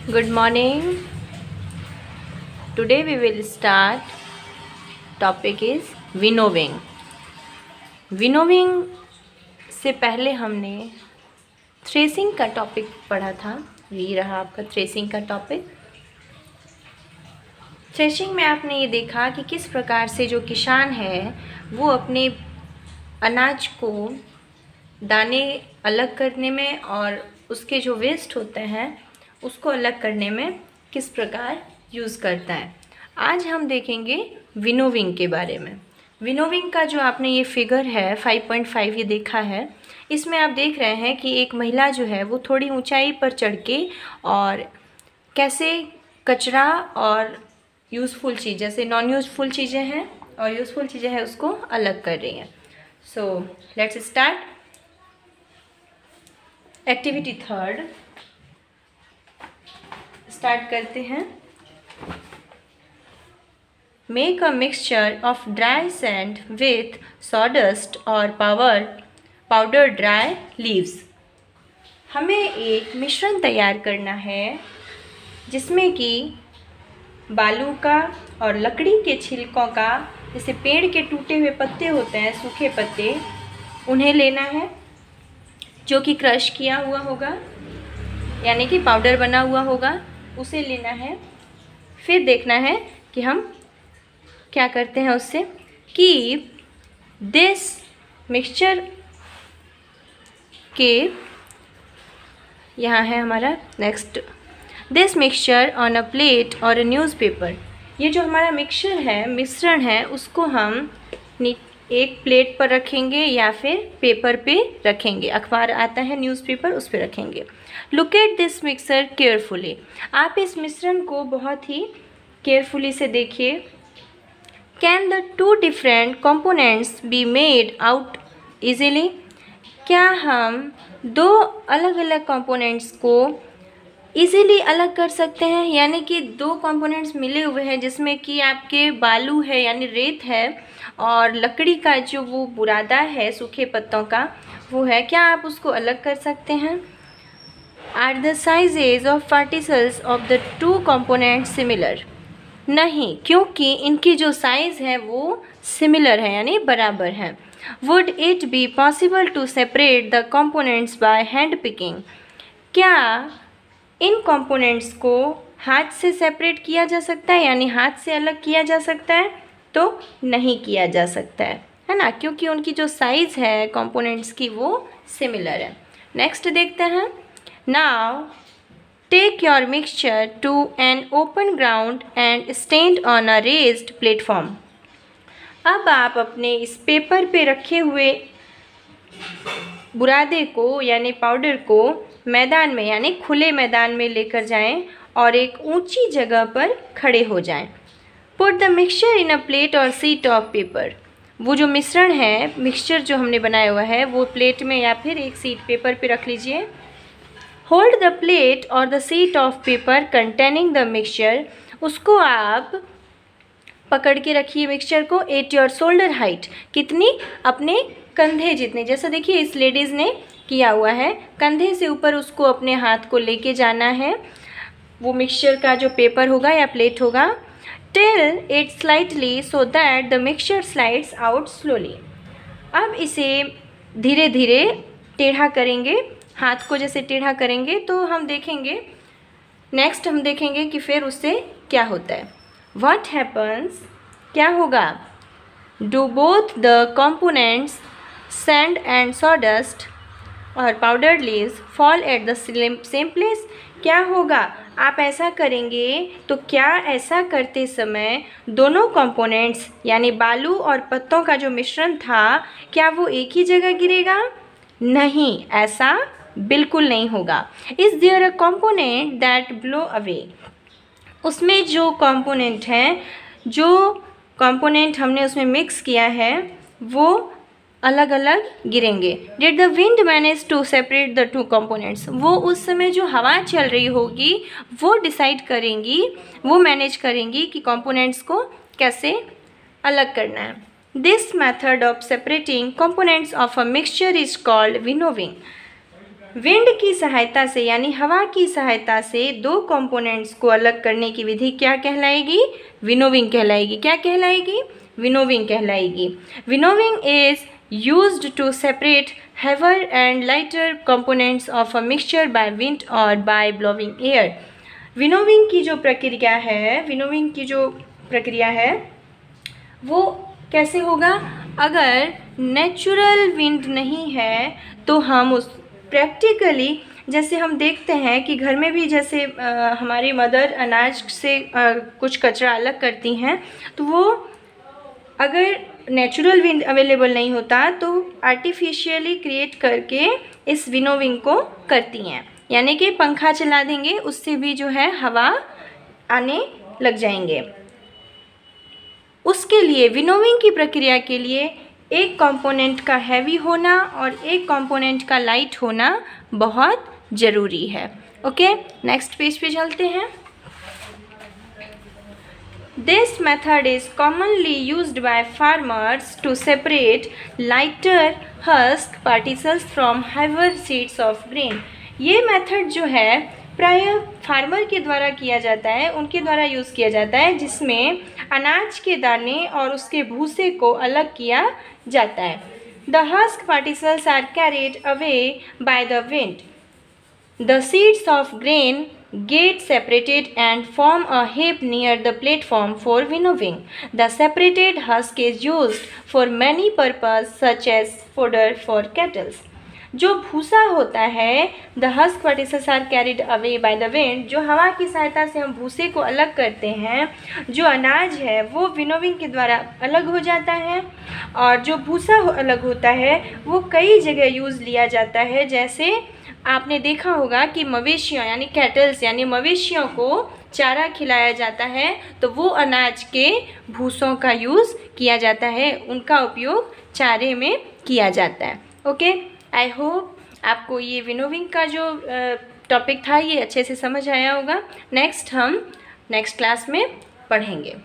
Good morning. Today we will start. Topic is winnowing. Winnowing से पहले हमने threshing का टॉपिक पढ़ा था। ये रहा आपका थ्रेसिंग का टॉपिक। थ्रेशिंग में आपने ये देखा कि किस प्रकार से जो किसान है वो अपने अनाज को दाने अलग करने में और उसके जो वेस्ट होते हैं उसको अलग करने में किस प्रकार यूज़ करता है। आज हम देखेंगे विनोविंग के बारे में। विनोविंग का जो आपने ये फिगर है 5.5 ये देखा है, इसमें आप देख रहे हैं कि एक महिला जो है वो थोड़ी ऊंचाई पर चढ़ के और कैसे कचरा और यूज़फुल चीज़ जैसे नॉन यूज़फुल चीज़ें हैं और यूज़फुल चीज़ें हैं उसको अलग कर रही हैं। So let's start. Activity third start करते हैं। Make a mixture of dry sand with sawdust और पाउडर ड्राई लीव्स। हमें एक मिश्रण तैयार करना है जिसमें कि बालू का और लकड़ी के छिलकों का, जैसे पेड़ के टूटे हुए पत्ते होते हैं, सूखे पत्ते, उन्हें लेना है जो कि क्रश किया हुआ होगा यानी कि पाउडर बना हुआ होगा, उसे लेना है। फिर देखना है कि हम क्या करते हैं उससे। कीप दिस मिक्सचर के यहाँ है हमारा next, this mixture on a plate और अ न्यूज़पेपर। ये जो हमारा मिक्सचर है, मिश्रण है, उसको हम एक प्लेट पर रखेंगे या फिर पेपर पे रखेंगे। अखबार आता है न्यूज़पेपर, उस पर रखेंगे। Look at this mixer carefully. आप इस मिश्रण को बहुत ही केयरफुली से देखिए। Can the two different components be made out easily. क्या हम दो अलग अलग कंपोनेंट्स को इजीली अलग कर सकते हैं, यानी कि दो कंपोनेंट्स मिले हुए हैं जिसमें कि आपके बालू है यानी रेत है और लकड़ी का जो वो बुरादा है सूखे पत्तों का वो है, क्या आप उसको अलग कर सकते हैं। Are the sizes of particles of the two components similar. नहीं, क्योंकि इनकी जो साइज़ है वो सिमिलर है यानी बराबर है। Would it be possible to separate the components by hand picking. क्या इन कंपोनेंट्स को हाथ से सेपरेट किया जा सकता है यानी हाथ से अलग किया जा सकता है? तो नहीं किया जा सकता है ना, क्योंकि उनकी जो साइज़ है कंपोनेंट्स की वो सिमिलर है। नेक्स्ट देखते हैं। Now take your mixture to an open ground and stand on a raised platform. अब आप अपने इस पेपर पे रखे हुए बुरादे को यानी पाउडर को मैदान में यानी खुले मैदान में लेकर जाएं और एक ऊंची जगह पर खड़े हो जाएं। Put the mixture in a plate और शीट ऑफ पेपर। वो जो मिश्रण है, मिक्सचर जो हमने बनाया हुआ है वो प्लेट में या फिर एक शीट पेपर पे रख लीजिए। होल्ड द प्लेट और the sheet of paper containing the mixture. उसको आप पकड़ के रखिए मिक्सचर को एट योर शोल्डर हाइट। कितनी? अपने कंधे जितने। जैसा देखिए इस लेडीज़ ने किया हुआ है, कंधे से ऊपर उसको अपने हाथ को लेके जाना है। वो मिक्सचर का जो पेपर होगा या प्लेट होगा। Till it slightly so that the mixture slides out slowly. अब इसे धीरे धीरे टेढ़ा करेंगे, हाथ को जैसे टेढ़ा करेंगे तो हम देखेंगे, नेक्स्ट हम देखेंगे कि फिर उससे क्या होता है। व्हाट हैपन्स, क्या होगा। Do both the components sand and sawdust और powdered leaves fall at the same place. क्या होगा, आप ऐसा करेंगे तो क्या ऐसा करते समय दोनों कंपोनेंट्स यानी बालू और पत्तों का जो मिश्रण था क्या वो एक ही जगह गिरेगा? नहीं, ऐसा बिल्कुल नहीं होगा। Is there a component that blow away. उसमें जो कंपोनेंट हैं, जो कंपोनेंट हमने उसमें मिक्स किया है वो अलग अलग गिरेंगे। Did the wind manage to separate the two components. वो उस समय जो हवा चल रही होगी वो डिसाइड करेंगी, वो मैनेज करेंगी कि कंपोनेंट्स को कैसे अलग करना है। This method of separating components of a mixture is called winnowing. Wind की सहायता से यानी हवा की सहायता से दो कंपोनेंट्स को अलग करने की विधि क्या कहलाएगी? विनोविंग कहलाएगी। क्या कहलाएगी? विनोविंग कहलाएगी। Winnowing is used to separate heavier and lighter components of a mixture by wind or by blowing air। Winnowing की जो प्रक्रिया है वो कैसे होगा? अगर नेचुरल विंड नहीं है तो हम उस प्रैक्टिकली, जैसे हम देखते हैं कि घर में भी जैसे हमारी मदर अनाज से कुछ कचरा अलग करती हैं, तो वो अगर नेचुरल विंड अवेलेबल नहीं होता तो आर्टिफिशियली क्रिएट करके इस विनोविंग को करती हैं। यानी कि पंखा चला देंगे, उससे भी जो है हवा आने लग जाएंगे। उसके लिए विनोविंग की प्रक्रिया के लिए एक कंपोनेंट का हैवी होना और एक कंपोनेंट का लाइट होना बहुत ज़रूरी है। ओके, नेक्स्ट पेज पे चलते हैं। This method is commonly used by farmers to separate lighter husk particles from heavier seeds of grain। ये मेथड जो है प्रायः फार्मर के द्वारा किया जाता है, उनके द्वारा यूज़ किया जाता है, जिसमें अनाज के दाने और उसके भूसे को अलग किया जाता है। The husk particles are carried away by the wind. The seeds of grain get separated and form a heap near the platform for winnowing. The separated husk is used for many purposes such as fodder for cattle। जो भूसा होता है, the husk particles are carried away by the wind, जो हवा की सहायता से हम भूसे को अलग करते हैं, जो अनाज है वो विनोविंग के द्वारा अलग हो जाता है। और जो भूसा अलग होता है वो कई जगह यूज़ लिया जाता है। जैसे आपने देखा होगा कि मवेशियों यानी कैटल्स यानी मवेशियों को चारा खिलाया जाता है, तो वो अनाज के भूसों का यूज़ किया जाता है, उनका उपयोग चारे में किया जाता है। ओके, आई होप आपको ये विनोविंग का जो टॉपिक था ये अच्छे से समझ आया होगा। नेक्स्ट हम नेक्स्ट क्लास में पढ़ेंगे।